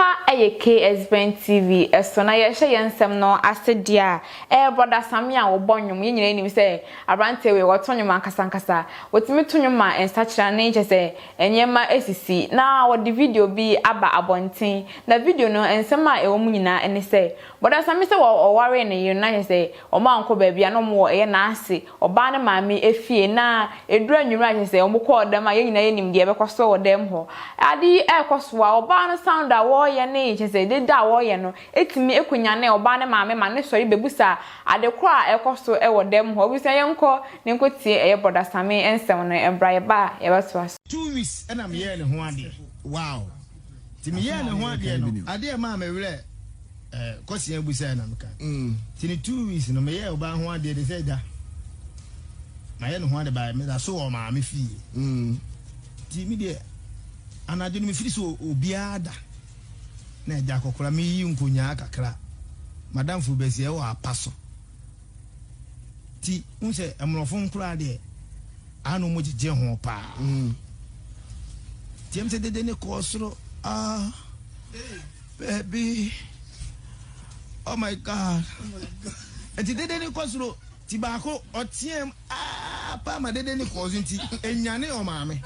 Aha eye KSBENTV eso na ye hye yensem no asedia brother Samia wo bonnwom ye nyina nim se abrante we wotonyom ankasa wotimi tonyoma ensachira ne nche se enyema esisi na wo di video bi aba abonten na video no ensem a ewo mu nyina ene se brother Samia se wo ware ne ye na se o ma anko ba bia no mo ye na ase oba ne maami efie na edura nwura nche se o mo ko odam a ye nyina ye nim de ebekwaso wo dem ho adi ekoso a oba no sound wo ye ne chese de da wo ye no etimi ekunya ne oba ne maame ma ne sori bebusa adekwa ekoso e wo dem ho obusa yenko ne nkotie eye brother Sami ensem no embra ye ba ye beto as 2 weeks na me ye ne ho ade wow ti me ye ne ho ade no ade ma me were kwesi ebusa na meka ti ni 2 weeks no me ye oba ho ade de say da ma ye ne ho ade ba me da so o ma me fi ti mi de anadwo me firi so obiada na eja kokora me yi nkonya kakra madam fu besi e wa apaso ti unse emrofo nkura de anu mo jije ho pa ti emse dede ne ko soro baby oh my god ti dede ne ko soro ti ba ko otiem pa ma dede ne ko zunti enyane o maame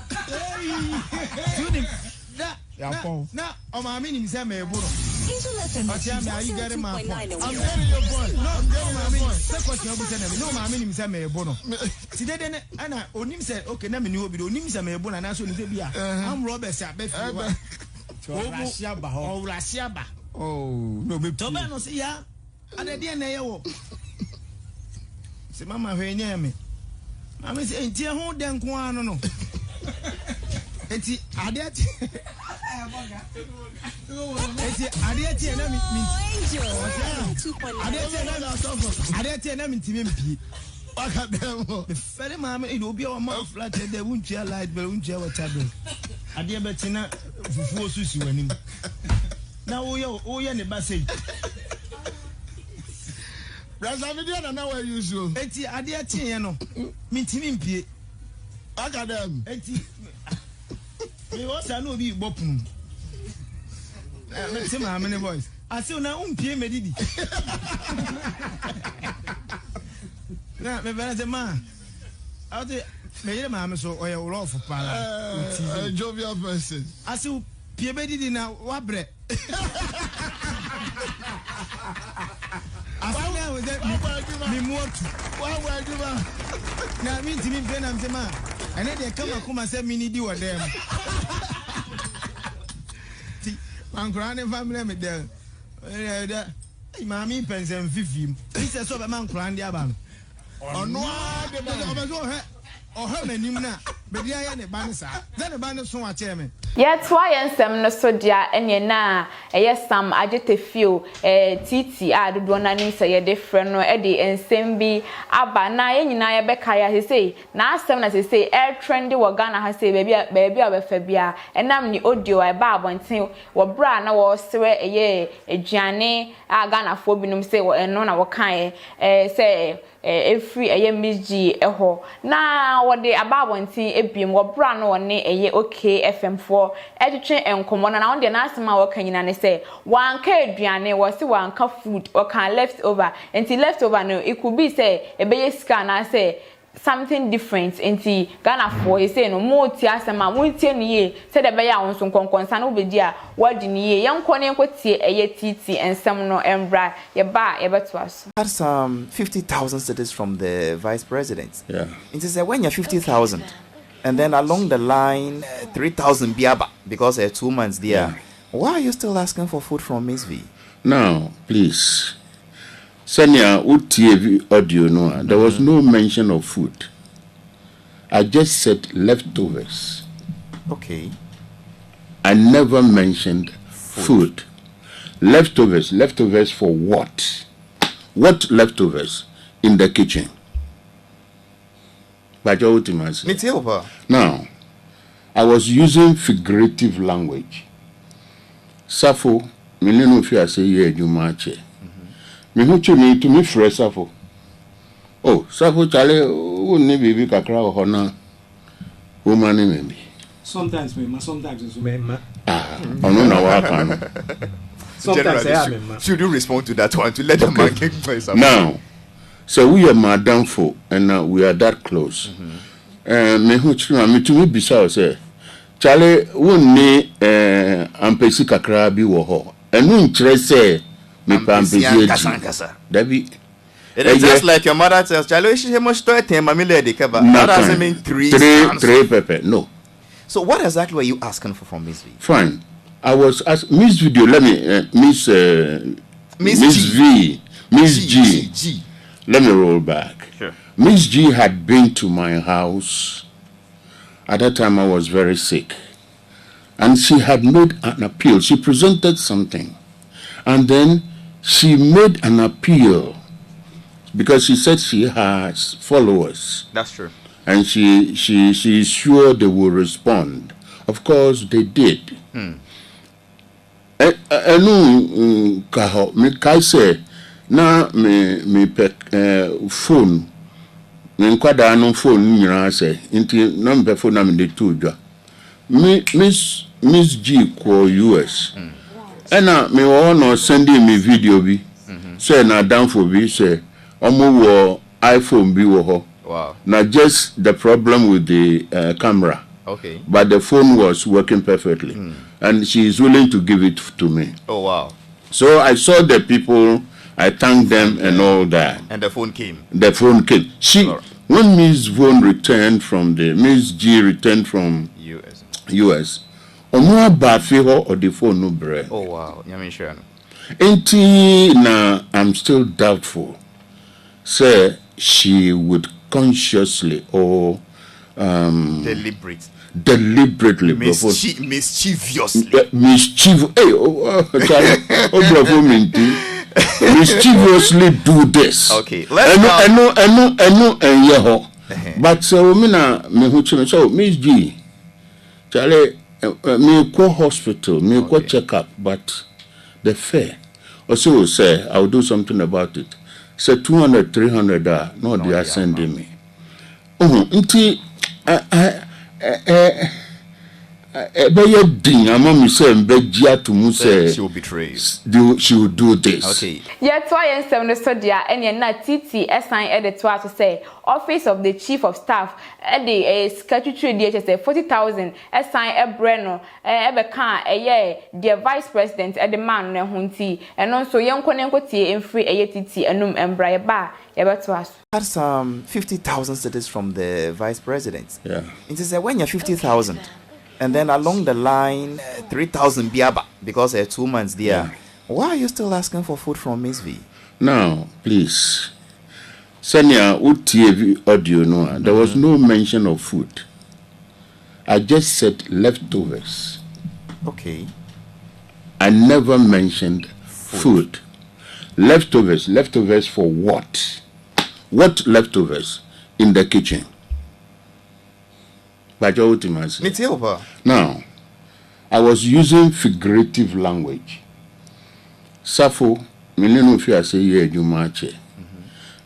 na o maame ni mse me ebu no I'm getting your boy. No, I'm getting my boy. Second you say no maame ni mse me ebu no ti dede ne ana onim say okay na me ni obi do onim say me ebu na na so ni say bia am Robert abefi o Russia ba oh no be to be no say ya ana de na ye wo se mama hwe nya me mama se entie ho den ko ano no enti ade ati enti ade ati na mi ade ati na mi ntimi mpie waka demo fere mama e obi o ma flat de wuntia light be wuntia water bill ade beti na fufu osusi wanim na wo ye ne ba sei Brasa video na na we use o. Enti ade atie ye no. Mintimi mpie. Akadem. Enti me wo sa no bi bopun. Me say my voice. Ase na umpie medidi. Na me bana say ma. Ate me yele ma me so oye wo love pala. Jovial person. Ase pie medidi na wabre. Afanya we dey me motu wa do ba na mi ntimi mpe na msema ene de kama kuma se mini di wo dem ti mankura ne family me dem mami pensem fifim ti se so be mankura ndi aba no ono a de be so he o he manim na be dia ye ne ba ne sa ze ne ba ne so a che me yet why ensem no so dia enye na sam ajetefio titi adodo na ni se ye different no e de ensem bi aba na ye nyina ye beka ya say na asem na say air trendy wo Ghana ha say baby obefa bia enam ni audio e ba abonten wo bra na wo sere eye aduane a Ghana fo binum say wo eno na wo kan say every eye misg eho na wo de aba abonten ebiem wo bra na wo ne eye okay FM4 etwetwe enkomo na won de na asema wo kanyina ne say wanka aduane wo se wanka food or can left over enti left over no it could be say ebeye sika na say something different enti Ghana for you say no mo ti asema mo tie no ye say de be ya won so konkonsa na obedi a wadi ni ye yanko ne enkotie eye titi ensem no embra ye ba ye beto aso. Had some 50,000 cedis from the vice president. Yeah. It is when you're 50,000 and then along the line 3,000 biaba because 2 months there. Yeah. Why are you still asking for food from Miss V? Now, please. Sanya UTV audio no, there was no mention of food. I just said leftovers. Okay. I never mentioned food. Leftovers for what? What leftovers in the kitchen? Now, I was using figurative language. Safo, milenu fi ase ye adwuma ache. Me hu chumi to me fresh Safo. Oh, Safo chale wonni bibi kakra ho na woman me bi. Sometimes me, sometimes it's me. I don't know what can. Sometimes I am. Should you respond to that one to let the man get voice up? Now, so we are Madam Fo, and we are that close. Me who children, me to me beside say, Charlie, won't ne ampesi kakra bi wo ho. Enu nkyere say me pa ampesi eji. Dabi. It is just like your mother tells Charlie, she must do it. Mammy lady, kaba. That doesn't mean three pepper. No. So what exactly were you asking for from Miss V? Fine. I was asked Miss Video. Let me Miss V. Miss G. Let me roll back. Sure. Miss G had been to my house. At that time, I was very sick. And she had made an appeal. She presented something. And then she made an appeal because she said she has followers. That's true. And she is sure they will respond. Of course, they did. Me kai say na me phone me nkwada no phone nyina say nti na me phone na me de to dwa Miss G ko US ena me wo no sending me video bi say na down for bi say omo wo iPhone bi wo ho. Wow. Now just the problem with the camera. Okay. But the phone was working perfectly. And she is willing to give it to me. Oh, wow. So I saw the people, I thanked them and all that. And the phone came. The phone came. When Miss Von returned from Miss G returned from US. Omo bafi ho or the phone no bread. Oh, wow. Sure. Enti na I'm still doubtful. Say she would consciously or deliberately mischievously mischievously do this. Okay, but so me who so Miss G Charlie me go hospital me go check up, but the fare also say I'll do something about it. Say 200 300 no they are sending me. Nti she will betray you. She will do this. Okay. Yeah, try and seven the study and na TT assign edit to say Office of the Chief of Staff the statutory DHS 40,000 assign a breno the Vice President the man ne hunti and also young konenkoti in free TT enum embra ba to us. Had some 50,000 cities from the Vice President. Yeah. It is when you're 50,000 and then along the line 3,000 biaba because 2 months there. Yeah. Why are you still asking for food from Miss V? Now, please. Senya UTV audio no, there was no mention of food. I just said leftovers. Okay. I never mentioned food. Leftovers for what? What leftovers in the kitchen? Now, I was using figurative language. Safo, mileno fi ase ye adwuma ache.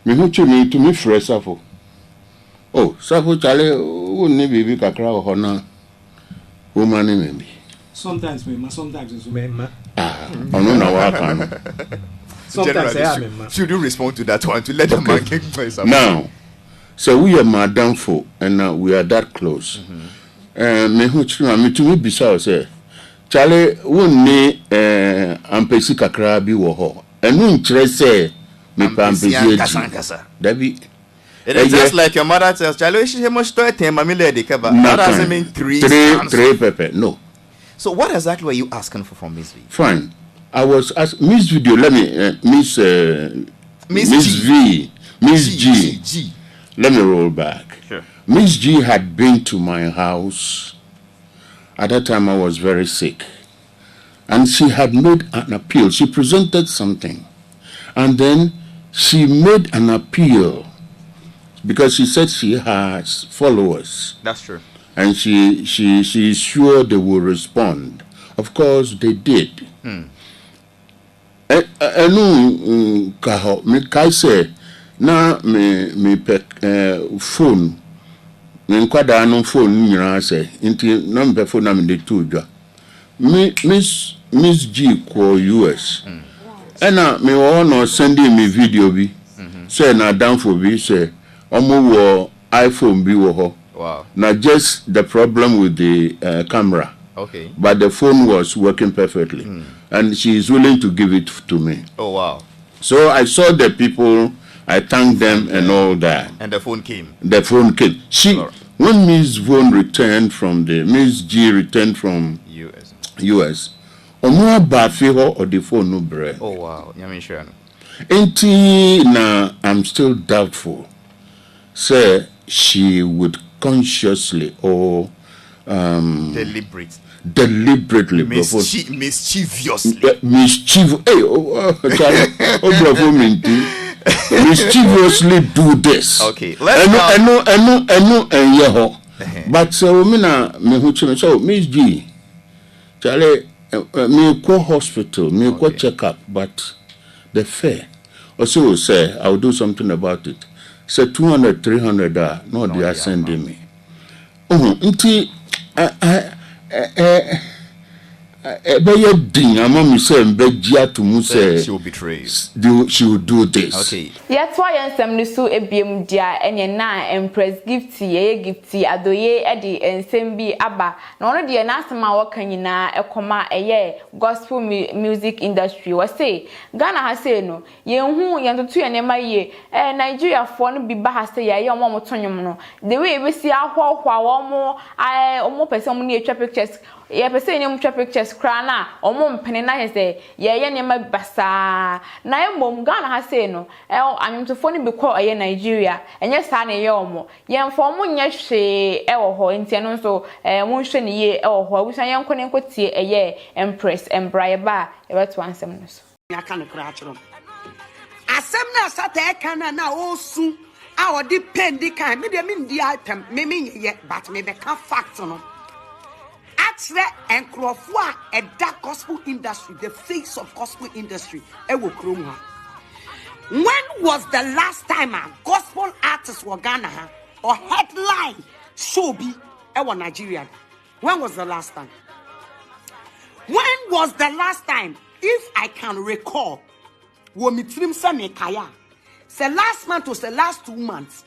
Me hu chumi to me fresh Safo. Oh, Safo chale o ni bibi kakra ho na. O mani me. Sometimes me, sometimes it's me. Ono na wa kan. Sometimes I am. Should you respond to that one to let the man get voice up? Now, so we are Madam Fo, and we are that close. Me who children, me to me beside say, Charlie, won't ne ampesi kakra bi wo ho. Enu nkyere say me pa ampesi eji. Dabi. It is just like your mother tells Charlie, she must do it. Mammy lady, kaba. That doesn't mean three pepper. No. So what exactly were you asking for from Miss V? Fine. I was asked Miss Video. Let me Miss V. Miss G. Let me roll back. Sure. Miss G had been to my house. At that time, I was very sick. And she had made an appeal. She presented something. And then she made an appeal because she said she has followers. That's true. And she is sure they will respond. Of course, they did. Me kai say na me phone me nkwada no phone nyina say inti number phone na me de to dwa Miss G ko US ena me wo no sending me video bi say na down for bi say omo wo iPhone bi wo ho. Wow. Now just the problem with the camera. Okay. But the phone was working perfectly. And she is willing to give it to me. Oh, wow. So I saw the people, I thanked them and all that. And the phone came. The phone came. When Miss Vaughn returned from Miss G returned from US. Omo bafi ho or the phone no bre. Oh, wow. Sure. Enti na I'm still doubtful. Say she would consciously or deliberately mischievously mischievously do this. Okay, let's but so Miss G Charlie me go hospital, me go check up, but the fare also say I'll do something about it. Say 200, 300 no they are sending me. Nti be din amami say mbegia to mu say she will betray. She will do this. Okay. Yet why ensem ni so ebiem dia enye na empress gift ye gift adoye edi ensem bi aba na ono de na asema waka nyina ekoma eye gospel music industry we say Ghana ha say no ye hu ye ntoto ye nema ye Nigeria fo no bi ba ha say ye omo motonyom no the way we see ahwahwa omo person omo ni etwa pictures ye person ni mtwa pictures kra na omo mpene na he say ye nema basa na emom Ghana ha say no anyumtofo ni bi ko eye Nigeria enye sa na ye omo ye mfo omo nya hwe ewo ho enti no so mo hwe ne ye ewo ho abusan ye nko ne nkotie eye empress embraye ba e beto ansem no so ya kan kra achoro asem na sata e kan na osu a odi pen di kan me de me ndi atem me ye but me be kan fact no atre enkrofo a eda gospel industry, the face of gospel industry e wo krom ha. When was the last time a gospel artist were Ghana or headline show be ewa Nigeria? When was the last time? When was the last time? If I can recall, wo mitrim se me kaya. Say last month or the last 2 months.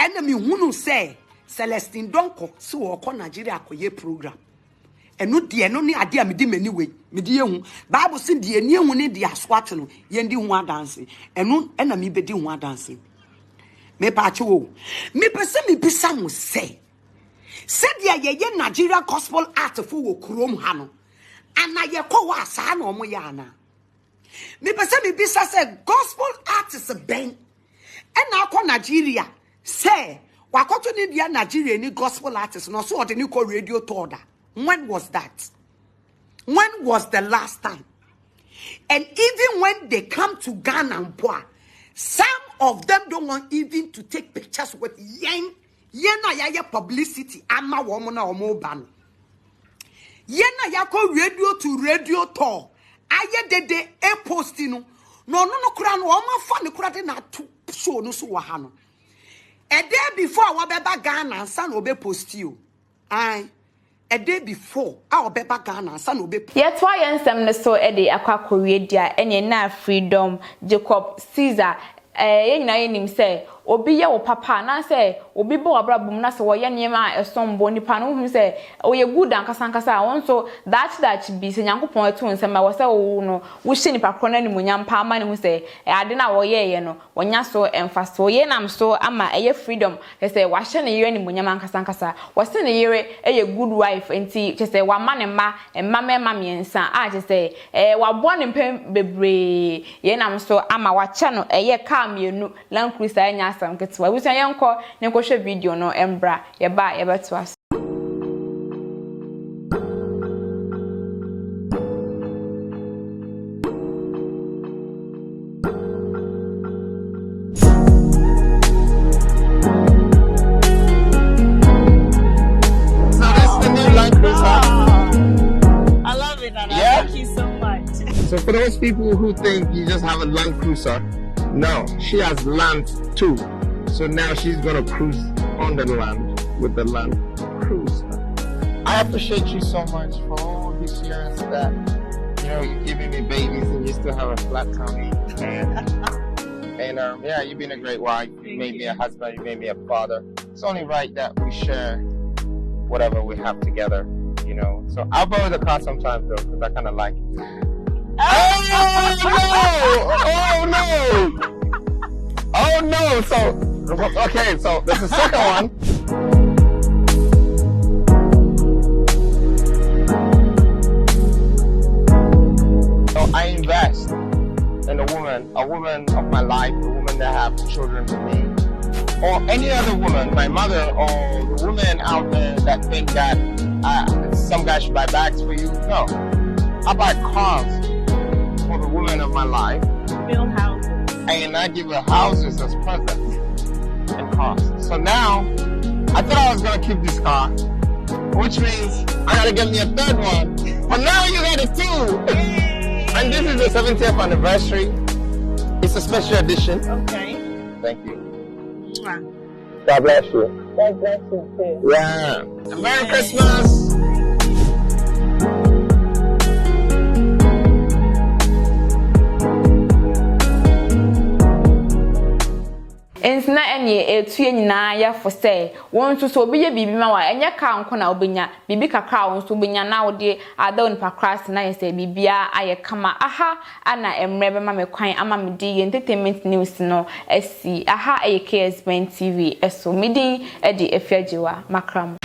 Enemy hunu say Celestine Donko so wako Nigeria koye program. Enu die no ni ade a medi mani we medi ehu Bible say die ni ehu ni dia swat no ye ndi hu adanse enu ena mi bedi hu adanse me pa che wo me pese me bisa mo say dia ye Nigeria gospel art fu wo krom ha no ana ye ko wa sa na omo ya ana me pese me bisa say gospel artists ben ena akọ Nigeria say wakoto ni dia Nigeria ni gospel artists no so ode ni ko radio toda. When was that? When was the last time? And even when they come to Ghana and Boa, some of them don't want even to take pictures with yena publicity. Ama womona omo ban. Yena yako radio to radio tour. Aye de e posting no kura no oma fa ne kura de na to show no so wahano. A day before wabeba Ghana and san obe post you. Aye. A day before our beba Ghana son will be yet why ensem ne so e de akwa kowie dia enye na freedom Jacob Caesar ye nyina ye nim say obi ye wo papa na say obi bo abrabum na say wo ye niema esombo nipa no hu say o ye good ankasa won so that be say nyankopon etu nsem wo say wo no wo hye nipa kro na ni munyam pa ama ne hu say ade na wo ye no wonya so emfa so ye nam so ama eye freedom say wa hye ne ye ni munyam ankasa wo say ne yere eye good wife enti say wa ma ne ma mema miensa a say wa bo ne mpem bebre ye nam so ama wa che no eye ka mienu Land Cruiser enya asam ketwa we say yenko ne ko hwe video no embra ye ba ye beto as So for those people who think you just have a Land Cruiser, no, she has land too. So now she's gonna cruise on the land with the Land Cruiser. I appreciate you so much for all these years that, you know, you're giving me babies and you still have a flat tummy. And yeah, you've been a great wife. You made me a husband. You made me a father. It's only right that we share whatever we have together, you know. So I'll borrow the car sometimes though, because I kind of like it. Oh no! Oh no! So okay, so there's the second one. So I invest in a woman of my life, a woman that have children with me, or any other woman, my mother, or the woman out there that think that some guy should buy bags for you. No, I buy cars for the woman of my life. Build houses. And I give her houses as presents and cars. So now, I thought I was gonna keep this car, which means I gotta get me a third one. But now you got it too. And this is the 70th anniversary. It's a special edition. Okay. Thank you. God bless you. God bless you too. Yeah. Merry Christmas. Ensna enye etuye nyina ya for say won so so obiye bibi ma wa enye ka nko na obenya bibi kakra won so obenya na wode ada on pakras na yese bibia aye kama aha ana emre be ma me kwan ama me di entertainment news no esi aha KSBENTV eso midin e di efiajewa makram.